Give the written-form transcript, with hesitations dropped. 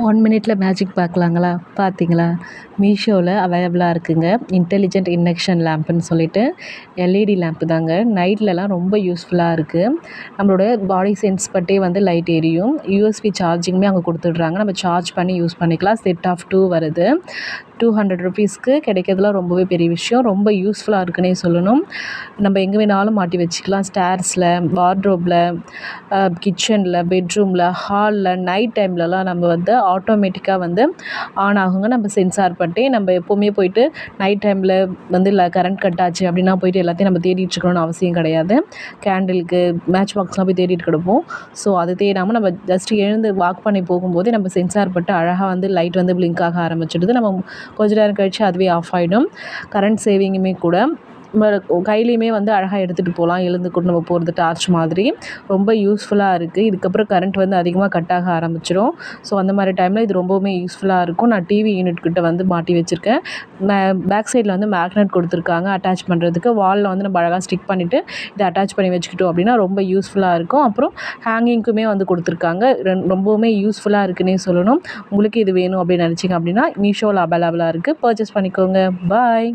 1 மினிட்ல மேஜிக் பார்க்கலாங்களா? பார்த்தீங்களா? மீஷோவில் அவைலபிளாக இருக்குங்க. இன்டெலிஜென்ட் இண்டக்ஷன் லேம்ப்புன்னு சொல்லிட்டு எல்இடி லேம்ப்பு தாங்க. நைட்லலாம் ரொம்ப யூஸ்ஃபுல்லாக இருக்குது. நம்மளோட பாடி சென்ஸ் பட்டே வந்து லைட் எரியும். யூஎஸ்பி சார்ஜிங்குமே அவங்க கொடுத்துடுறாங்க. நம்ம சார்ஜ் பண்ணி யூஸ் பண்ணிக்கலாம். செட் ஆஃப் 2 வருது. 200 ருபீஸ்க்கு கிடைக்கிறதுலாம் ரொம்பவே பெரிய விஷயம். ரொம்ப யூஸ்ஃபுல்லாக இருக்குன்னே சொல்லணும். நம்ம எங்கே வேணாலும் மாட்டி வச்சுக்கலாம். ஸ்டேர்ஸில், வார்ட்ரோப்பில், கிச்சனில், பெட்ரூமில், ஹாலில், நைட் டைம்லலாம் நம்ம வந்து ஆட்டோமேட்டிக்காக வந்து ஆன் ஆகுங்க. நம்ம சென்சார் பட்டே நம்ம எப்போவுமே போயிட்டு நைட் டைமில் வந்து கரண்ட் கட் ஆச்சு அப்படின்னா போயிட்டு எல்லாத்தையும் நம்ம தேடிட்டு இருக்கணும்னு அவசியம் கிடையாது. கேண்டிலுக்கு மேட்ச் பாக்ஸ்லாம் போய் தேடிட்டு கிடப்போம். ஸோ அது தேடாமல் நம்ம ஜஸ்ட் எழுந்து வாக் பண்ணி போகும்போதே நம்ம சென்சார் பட்டு அழகாக வந்து லைட் வந்து பிளிங்க் ஆக ஆரம்பிச்சிடுது. நம்ம கொஞ்ச நேரம் கழிச்சு அதுவே ஆஃப் ஆகிடும். கரண்ட் சேவிங்குமே கூட. நம்ம கையிலையுமே வந்து அழகாக எடுத்துகிட்டு போகலாம். எழுந்து கூட நம்ம போகிறது டார்ச் மாதிரி ரொம்ப யூஸ்ஃபுல்லாக இருக்குது. இதுக்கப்புறம் கரண்ட் வந்து அதிகமாக கட் ஆக ஆரம்பிச்சிடும். ஸோ அந்த மாதிரி டைமில் இது ரொம்பவுமே யூஸ்ஃபுல்லாக இருக்கும். நான் டிவி யூனிட் கிட்ட வந்து மாட்டி வச்சுருக்கேன். பேக் சைடில் வந்து மேக்னெட் கொடுத்துருக்காங்க அட்டாச் பண்ணுறதுக்கு. வாலில் வந்து நம்ம அழகாக ஸ்டிக் பண்ணிவிட்டு இதை அட்டாச் பண்ணி வச்சுக்கிட்டோம் அப்படின்னா ரொம்ப யூஸ்ஃபுல்லாக இருக்கும். அப்புறம் ஹேங்கிங்க்குமே வந்து கொடுத்துருக்காங்க. ரொம்பவுமே யூஸ்ஃபுல்லாக இருக்குன்னே சொல்லணும். உங்களுக்கு இது வேணும் அப்படின்னு நினச்சிங்க அப்படின்னா மீஷோவில் அவைலபிளாக இருக்குது. பர்ச்சேஸ் பண்ணிக்கோங்க. பாய்.